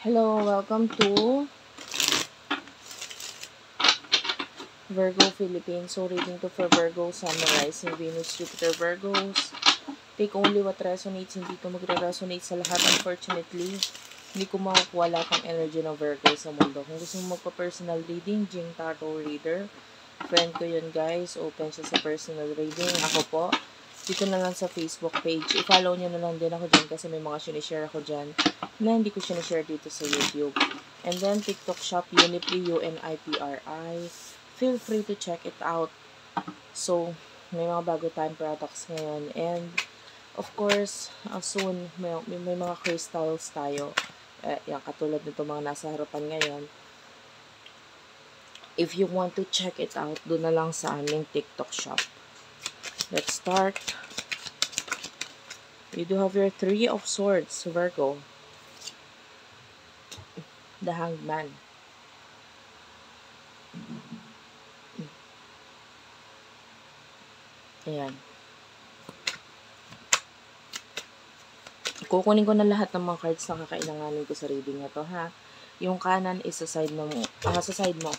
Hello, welcome to Virgo Philippines. So, reading to for Virgo, summarizing Venus, Jupiter, Virgos. Take only what resonates, hindi to magre-resonate sa lahat. Unfortunately, hindi ko makukuha lahat ng energy ng Virgo sa mundo. Kung gusto mo magpa-personal reading, Jing Tarot Reader. Friend ko yun, guys. Open siya sa personal reading. Ako po, dito na lang sa Facebook page. I-follow nyo na lang din ako dyan kasi may mga sinishare ako dyan na hindi ko sinishare dito sa YouTube. And then, TikTok shop, Unipri, UNIPRI. Feel free to check it out. So, may mga bago tayong products ngayon. And, of course, soon, may mga crystals tayo. Yan, katulad nito mga nasa harapan ngayon. If you want to check it out, doon na lang sa aming TikTok shop. Let's start. You do have your Three of Swords, Virgo. The Hangman. Ayan. Kukunin ko na lahat ng mga cards na kakailanganin ko sa reading na to, ha? Yung kanan is sa side mo. Sa side mo.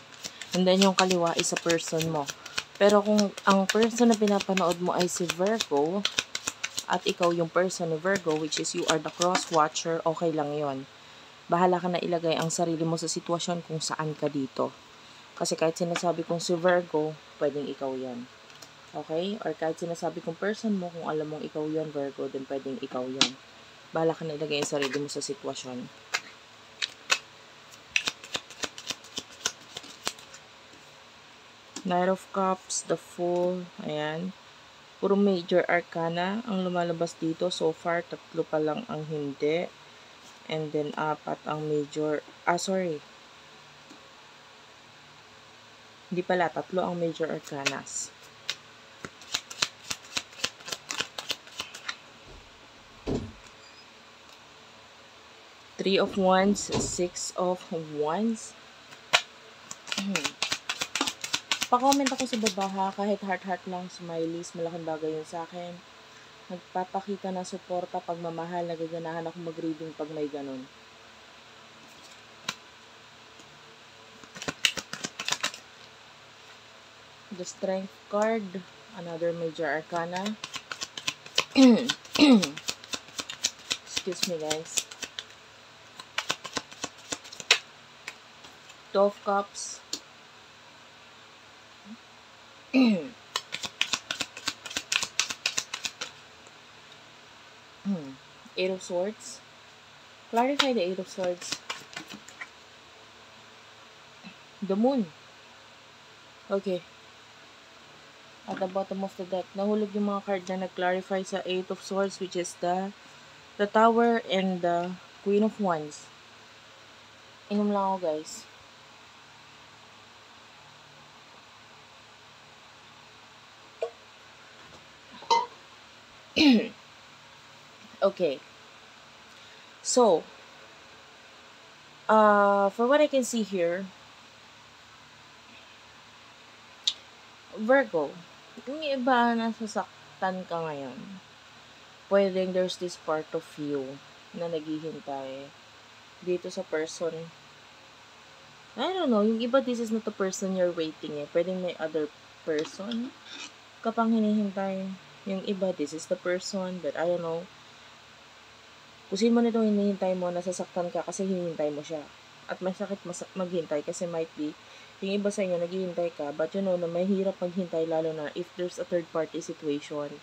And then yung kaliwa is sa person mo. Pero kung ang person na pinapanood mo ay si Virgo, at ikaw yung person ni Virgo, which is you are the cross-watcher, okay lang yon. Bahala ka na ilagay ang sarili mo sa sitwasyon kung saan ka dito. Kasi kahit sinasabi kong si Virgo, pwedeng ikaw yan. Okay? Or kahit sinasabi kong person mo, kung alam mong ikaw yon Virgo, then pwedeng ikaw yon. Bahala ka na ilagay ang sarili mo sa sitwasyon. Knight of Cups, the Fool, ayan. Puro major arcana ang lumalabas dito. So far, 3 pa lang ang hindi. And then, 4 ang major. Hindi pala, 3 ang major arcanas. Three of Wands, Six of Wands. Pa-comment ako sa baba, ha, kahit heart-heart lang, smileys, malaking bagay yun sa akin. Nagpapakita ng suporta, pagmamahal, nagaganahan ako mag-reading pag may ganun. The Strength card, another major arcana. Excuse me, guys. Two of Cups. Eight of Swords. Clarify the Eight of Swords. The Moon. Okay. At the bottom of the deck, nahulog yung mga card na nag-clarify sa Eight of Swords, which is the Tower and the Queen of Wands. Inom lang ako, guys. Okay. So, for what I can see here, Virgo, yung iba nasasaktan ka ngayon, pwedeng there's this part of you na naghihintay dito sa person. I don't know, yung iba, this is not the person you're waiting eh. Pwedeng may other person ka pang hinihintay. Yung iba, this is the person, but I don't know. Kung sino mo nitong hinihintay mo, nasasaktan ka kasi hinihintay mo siya. At may sakit maghintay kasi might be, yung iba sa inyo, naghihintay ka, but you know na may hirap maghintay lalo na if there's a third party situation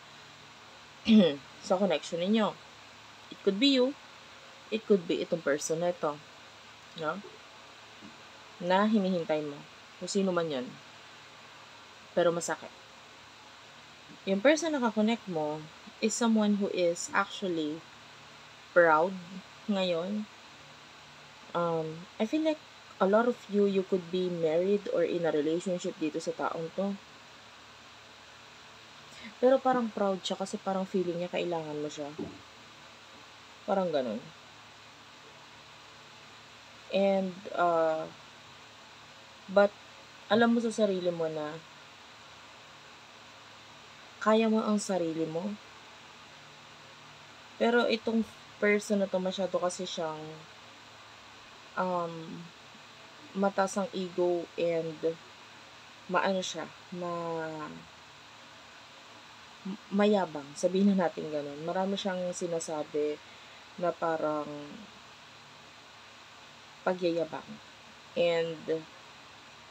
sa connection ninyo. It could be you. It could be itong person na ito. No? Na hinihintay mo. Kung sino man yun. Pero masakit. Yung person na kakonect mo is someone who is actually proud ngayon. I feel like a lot of you could be married or in a relationship dito sa taong to. Pero parang proud siya kasi parang feeling niya kailangan mo siya. Parang ganun. And, but, alam mo sa sarili mo na kaya mo ang sarili mo. Pero itong person na to masyado kasi siyang mataas ang ego and maano siya, mayabang, sabihin na natin gano'n. Marami siyang sinasabi na parang pagyayabang. And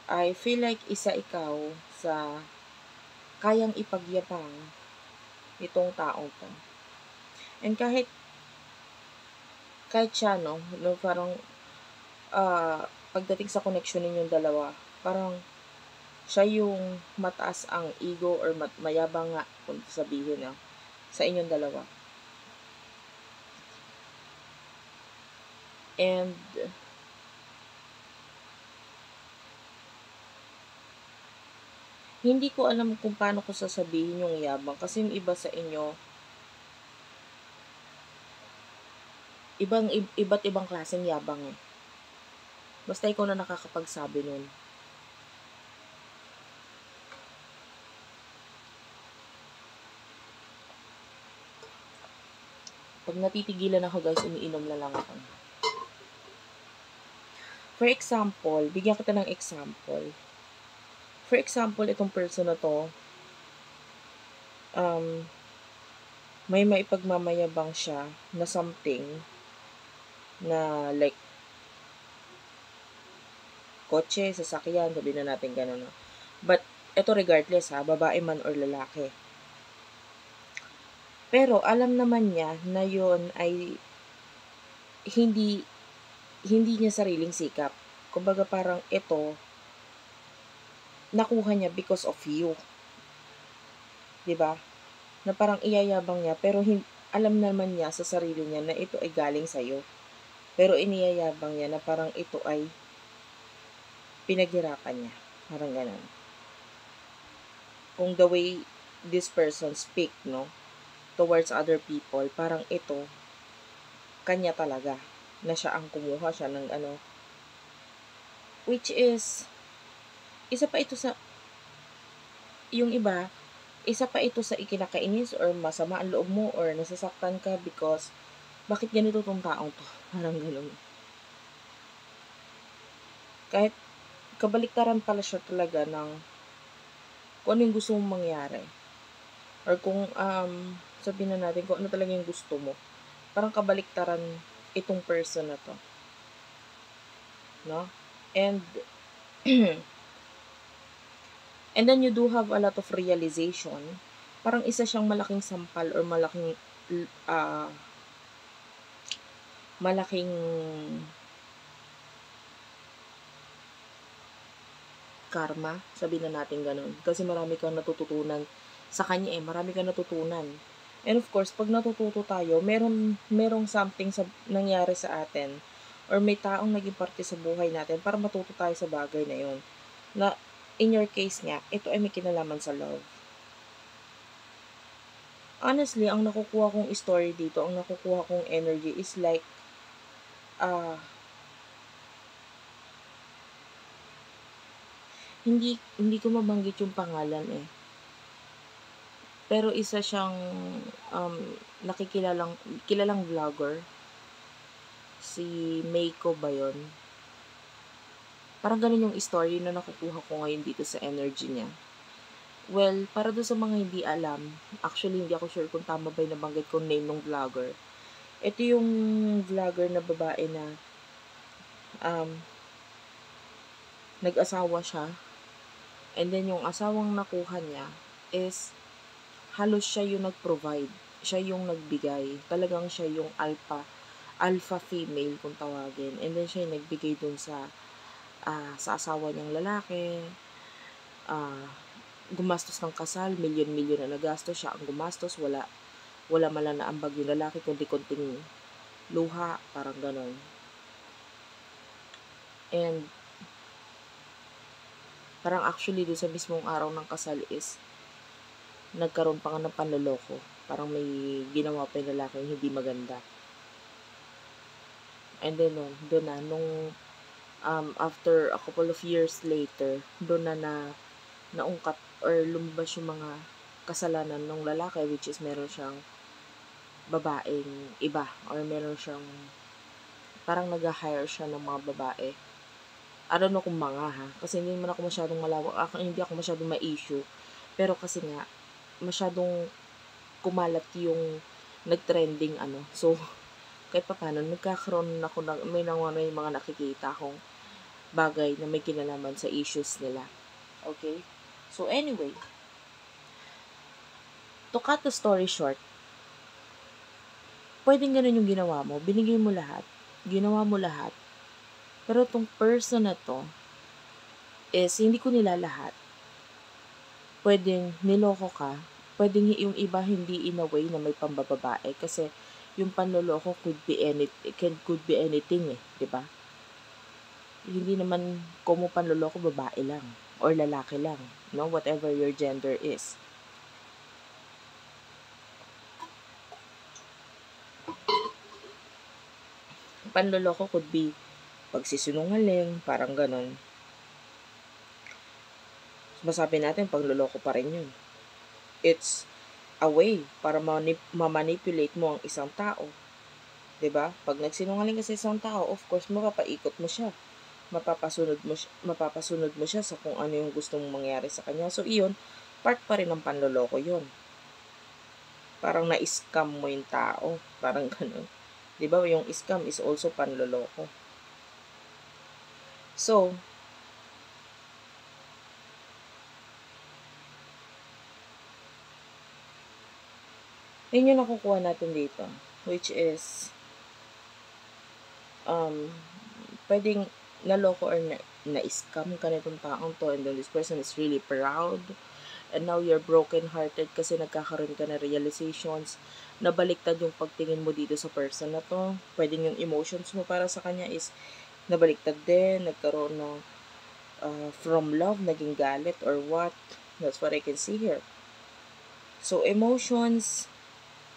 I feel like isa ikaw sa kayang ipagyabang itong taong to. And kahit siya, no parang pagdating sa connection ninyong dalawa, parang siya yung mataas ang ego or mayabang nga kung sabihin sa inyong dalawa. And hindi ko alam kung paano ko sasabihin yung yabang kasi yung iba sa inyo iba't ibang klaseng yabang eh. Basta ikaw na nakakapagsabi nun. Pag natitigilan ako guys, umiinom na lang ako. For example, bigyan kita ng example. For example, itong person na to, may maipagmamayabang siya na something na like kotse, sasakyan, sabihin na natin gano'n. No? But, ito regardless babae man or lalaki. Pero, alam naman niya na yun ay hindi niya sariling sikap. Kumbaga parang ito, nakuha niya because of you. 'Di ba? Na parang iyayabang niya, pero alam naman niya sa sarili niya na ito ay galing sa'yo. Pero iniyayabang niya na parang ito ay pinaghirapan niya. Parang ganun. Kung the way this person speak, no, towards other people, parang ito, kanya talaga. Na siya ang kumuha siya ng which is, isa pa ito sa, yung iba, isa pa ito sa ikinakainis or masama ang loob mo or nasasaktan ka because bakit ganito tong taong to? Parang gano'n. Kahit kabaliktaran pala siya talaga ng kung ano yung gusto mong mangyari. Or kung sabihin na natin kung ano talaga yung gusto mo. Parang kabaliktaran itong person na to. No? And and then you do have a lot of realization. Parang isa siyang malaking sampal or malaking karma, sabihin na natin ganun. Kasi marami kang natututunan sa kanya marami kang natutunan. And of course, pag natututo tayo, merong something nangyari sa atin or may taong naging parte sa buhay natin para matuto tayo sa bagay na yun. Na, in your case nga, ito ay may kinalaman sa love. Honestly, ang nakukuha kong story dito, ang nakukuha kong energy is like, hindi ko mabanggit yung pangalan Pero isa siyang kilalang vlogger. Si Meiko ba yun? Parang ganun yung story na nakukuha ko ngayon dito sa energy niya. Well, para doon sa mga hindi alam, actually hindi ako sure kung tama ba yung nabanggit kong name ng vlogger. Ito yung vlogger na babae na nag-asawa siya. And then yung asawang nakuha niya is halos siya yung nag-provide. Siya yung nagbigay. Talagang siya yung alpha female kung tawagin. And then siya yung nagbigay dun sa asawa niyang lalaki. Gumastos ng kasal, milyon-milyon na nagastos, siya ang gumastos, wala man lang naambag yung lalaki, kundi konting luha, parang ganon. And parang actually doon sa mismong araw ng kasal is nagkaroon pa nga ng panloloko. Parang may ginawa pa yung lalaki yung hindi maganda. And then doon na, nung after a couple of years later, doon na naungkat or lumabas yung mga kasalanan ng lalaki, which is meron siyang babaeng iba or meron siyang parang nag-hire siya ng mga babae. I don't know kung mga ha, kasi hindi naman ako masyadong malawak, hindi ako masyadong ma-issue. Pero kasi nga, masyadong kumalat yung nag-trending ano. So, kahit pa paano, nagkakaroon ako may mga nakikita akong bagay na may kinalaman sa issues nila. Okay? So, anyway, to cut the story short, pwedeng ganun yung ginawa mo. Binigay mo lahat. Ginawa mo lahat. Pero tong person na to is hindi ko nila lahat. Pwedeng niloko ka. Pwedeng yung iba hindi in a way na may pambababae. Kasi yung panloloko could be anything eh. 'Di ba? Hindi naman kung panloloko babae lang. Or lalaki lang. No? Whatever your gender is. Panloloko could be pagsisinungaling, parang ganon. Masabi natin, pagloloko pa rin yun. It's a way para ma-manipulate mo ang isang tao. 'Di ba? Pag nagsinungaling ka sa isang tao, of course, mapapaikot mo siya. Mapapasunod mo siya sa kung ano yung gusto mong mangyari sa kanya. So, iyon, part pa rin ng panloloko yun. Parang na-scam mo yung tao. Parang ganun. 'Di ba? Yung scam is also panloloko. So, yun yung nakukuha natin dito. Which is, pwedeng naloko or na-scam ka nitong taong to, and then this person is really proud, and now you're broken-hearted kasi nagkakaroon ka na realizations, nabaliktad yung pagtingin mo dito sa person na to. Pwedeng yung emotions mo para sa kanya is nabaliktad din, nagkaroon ng from love, naging galit or what. That's what I can see here. So, emotions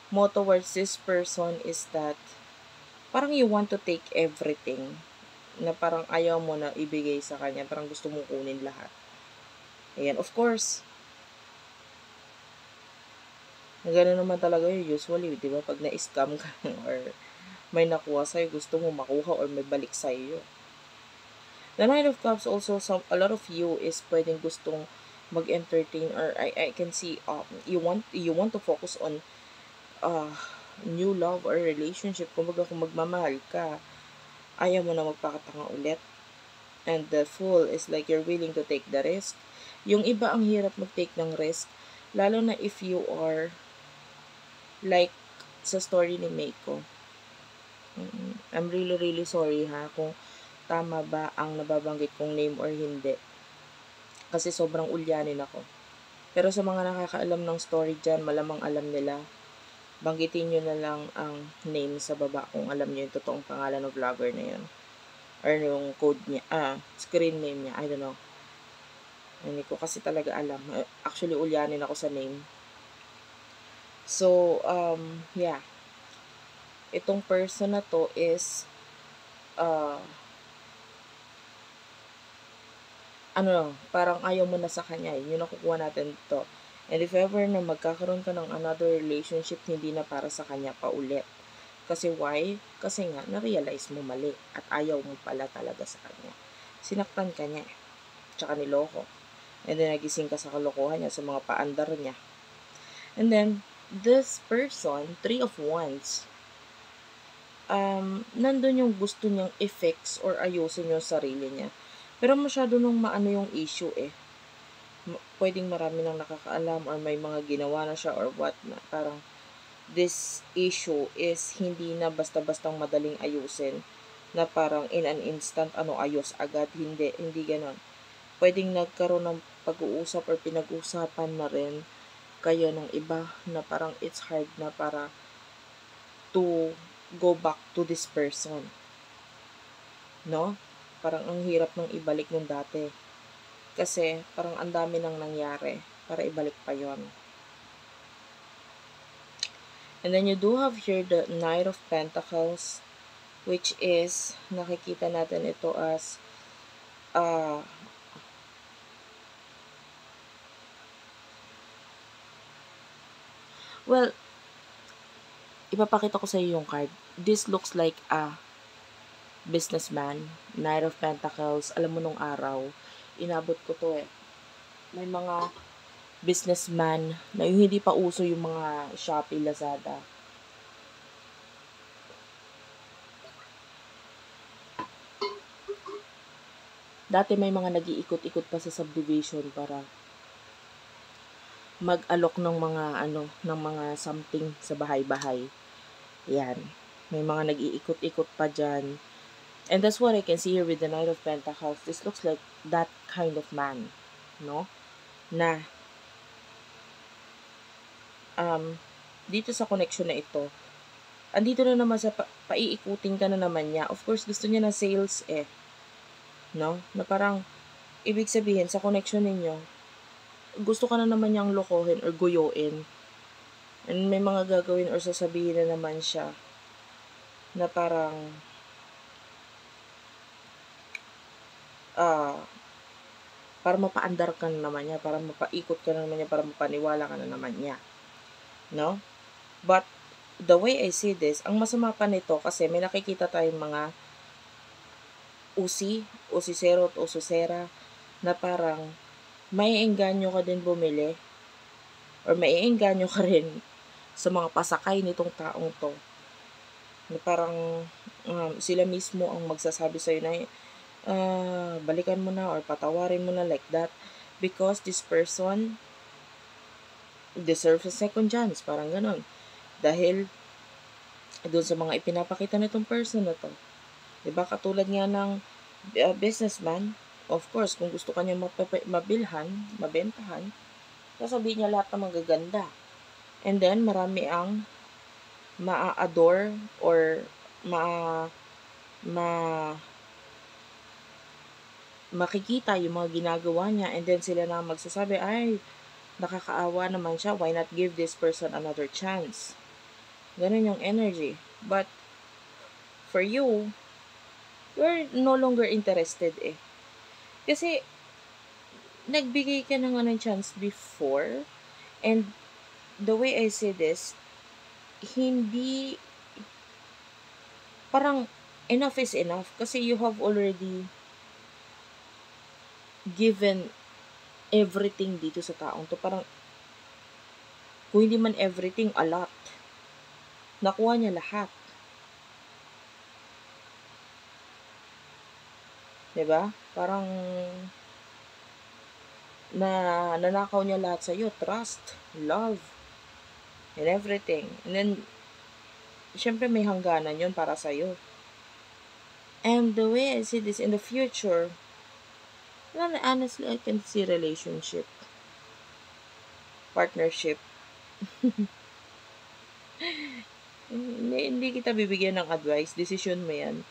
mo towards this person is that parang you want to take everything, na parang ayaw mo na ibigay sa kanya, parang gusto mong kunin lahat. Ayan, of course, gano'n naman talaga yun usually, di ba? Pag na-scam ka or may nakuha sa'yo, gusto mo makuha or may balik sa'yo yun. The Knight of Cups also, a lot of you is pwedeng gustong mag-entertain, or I can see you want to focus on new love or relationship. Kumbaga kung magmamahal ka, ayaw mo na magpakatanga ulit. And the Fool is like you're willing to take the risk. Yung iba ang hirap mag-take ng risk, lalo na if you are like sa story ni Meiko. I'm really really sorry ha kung tama ba ang nababanggit kong name or hindi. Kasi sobrang ulyanin ako. Pero sa mga nakakaalam ng story dyan, malamang alam nila. Banggitin nyo na lang ang name sa baba kung alam nyo yung totoong pangalan ng vlogger na yun. Or yung code niya, screen name niya, I don't know. Hindi ko kasi talaga alam. Actually, ulyanin ako sa name. So, yeah. Itong person na to is, parang ayaw mo na sa kanya. Yun yung nakukuha natin dito. And if ever na magkakaroon ka ng another relationship, hindi na para sa kanya pa ulit. Kasi why? Kasi nga, na-realize mo mali. At ayaw mo pala talaga sa kanya. Sinaktan ka niya. Tsaka niloko. And then, nagising ka sa kalokohan niya, sa mga paandar niya. And then, this person, 3 of Wands, nandun yung gusto niyang i-fix or ayusin yung sarili niya. Pero masyado nung maano yung issue eh. Pwedeng marami nang nakakaalam or may mga ginawa na siya or what na. Parang this issue is hindi na basta-bastang madaling ayusin. Na parang in an instant, ayos agad. Hindi ganon. Pwedeng nagkaroon ng pag-uusap or pinag-usapan na rin kayo ng iba na parang it's hard na para to go back to this person. No? Parang ang hirap nang ibalik nung dati. Kasi parang ang dami nang nangyari para ibalik pa yon. And then you do have here the Knight of Pentacles, which is, nakikita natin ito as ipapakita ko sa iyo yung card. This looks like businessman, Knight of Pentacles. Alam mo nung araw, inabot ko to eh. May mga businessman na yung hindi pa uso yung mga Shopee, Lazada. Dati may mga nag-iikot-ikot pa sa subdivision para mag-alok ng mga ng mga something sa bahay-bahay. Yan. May mga nag-iikot-ikot pa dyan. And that's what I can see here with the Knight of Pentacles. This looks like that kind of man, no? Na dito sa connection na ito, andito na naman sa paiikutin ka na naman niya. Of course, gusto niya na sales eh. No? Na parang, ibig sabihin, sa connection ninyo, gusto ka na naman niyang lokohin or guyuin. And may mga gagawin or sasabihin na naman siya na parang para mapaandar ka na naman niya, para mapaikot ka na naman niya, para mapaniwala ka na naman niya. No? But, the way I see this, ang masama pa nito kasi may nakikita tayong mga usisero at usisera na parang maiengganyo ka din bumili or maiengganyo ka rin sa mga pasakay nitong taong to. Na parang sila mismo ang magsasabi sa'yo na balikan mo na or patawarin mo na like that because this person deserves a second chance. Parang ganon. Dahil doon sa mga ipinapakita nitong person na to. Diba? Katulad nga ng businessman, of course, kung gusto kanya mabilhan, mabentahan, sasabihin niya lahat ng magaganda. And then, marami ang maa-adore or makikita yung mga ginagawa niya and then sila na magsasabi, ay, nakakaawa naman siya, why not give this person another chance? Ganun yung energy. But, for you, you're no longer interested eh. Kasi, nagbigay ka ng chance before, and the way I say this, hindi, parang, enough is enough. Kasi you have already given everything dito sa taong to. Parang, kung hindi man everything, a lot. Nakuha niya lahat. Diba? Parang, nanakaw niya lahat sa'yo. Trust, love, and everything. And then, syempre may hangganan yun para sa'yo. And the way I see this in the future, honestly, I can see relationship, partnership. Hindi kita bibigyan ng advice, decision mo yan.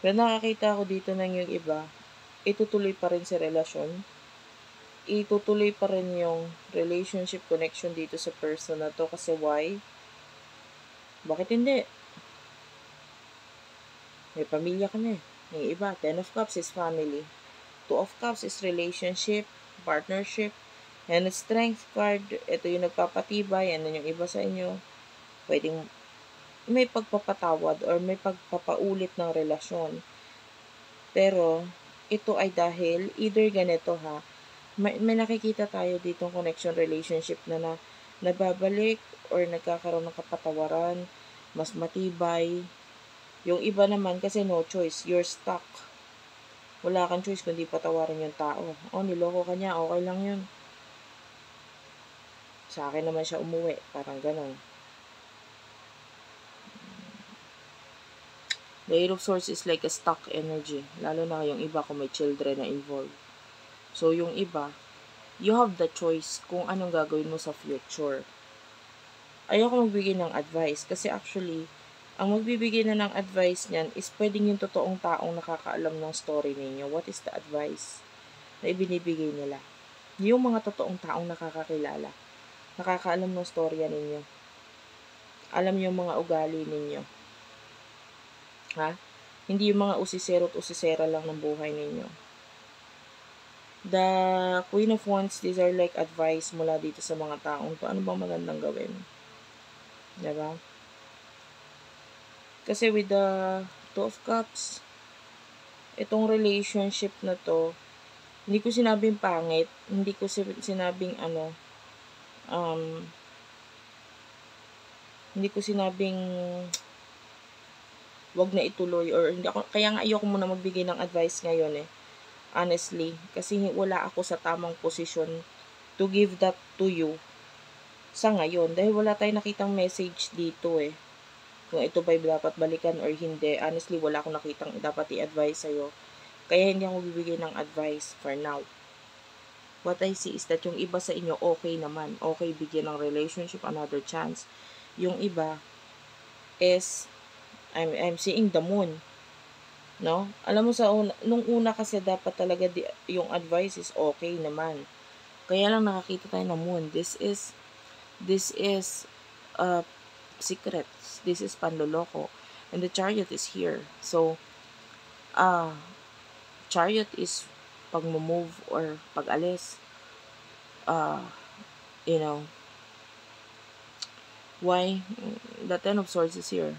Pero nakakita ko dito ng yung iba, itutuloy pa rin sa relasyon, itutuloy pa rin yung relationship connection dito sa person na to. Kasi why? Bakit hindi? May pamilya ka na eh. Yung iba, 10 of Cups is family. 2 of Cups is relationship, partnership, and Strength card, ito yung nagpapatibay, and then yung iba sa inyo, pwedeng may pagpapatawad or may pagpapaulit ng relasyon. Pero, ito ay dahil, either ganito ha, may nakikita tayo ditong connection relationship na nababalik or nagkakaroon ng kapatawaran, mas matibay. Yung iba naman, kasi no choice, you're stuck. Wala kang choice kundi patawarin yung tao. Niloko ka niya, okay lang yun. Sa akin naman siya umuwi, parang ganon. The Eight of Swords is like a stuck energy. Lalo na yung iba kung may children na involved. So, yung iba, you have the choice kung anong gagawin mo sa future. Ayoko magbigay ng advice kasi actually, ang magbibigay na ng advice niyan is pwedeng yung totoong taong nakakaalam ng story ninyo. What is the advice na ibinibigay nila? Yung mga totoong taong nakakakilala, nakakaalam ng storya ninyo. Alam yung mga ugali ninyo. Ha? Hindi yung mga usisero at usisera lang ng buhay ninyo. The Queen of Wands, these are like advice mula dito sa mga taong to. Ano bang magandang gawin? Diba? Kasi with the Two of Cups. Itong relationship na to, hindi ko sinabing pangit, hindi ko sinabing hindi ko sinabing wag na ituloy, or hindi ako, kaya nga ayoko muna magbigay ng advice ngayon honestly, kasi wala ako sa tamang posisyon to give that to you sa ngayon, dahil wala tayong nakitang message dito kung ito ba'y dapat balikan or hindi. Honestly, wala akong nakitang dapat i-advise sa'yo, kaya hindi ako bibigay ng advice for now. What I see is that yung iba sa inyo okay naman, okay bigyan ng relationship another chance. Yung iba is I'm seeing the moon, no? Alam mo, nung una kasi dapat talaga yung advice is okay naman. Kaya lang nakakita tayo ng moon. This is secrets. This is panloloko. And the Chariot is here. So, Chariot is pag-move or pag-alis. You know, why? The Ten of Swords is here.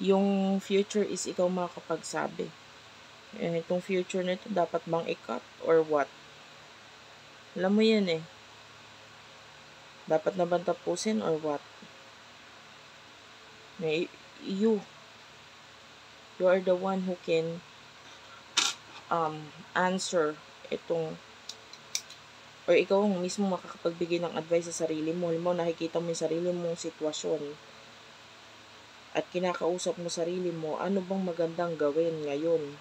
Yung future is ikaw makakapagsabi. Itong future nito, dapat bang i-cut or what? Alam mo yan Dapat na bang tapusin or what? You are the one who can answer itong, or ikaw ang mismo makakapagbigay ng advice sa sarili mo. Halimbawa, nakikita mo yung sarili mong sitwasyon at kinakausap mo sarili mo, ano bang magandang gawin ngayon?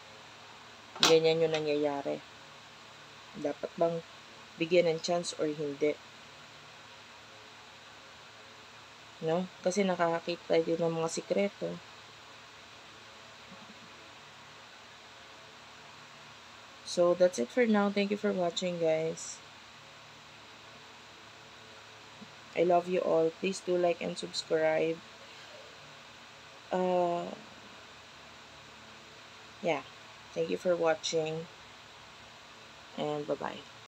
Ganyan yung nangyayari. Dapat bang bigyan ng chance or hindi? No? Kasi nakakakita tayo ng mga sikreto. So, that's it for now. Thank you for watching, guys. I love you all. Please do like and subscribe. Yeah. Thank you for watching. And bye-bye.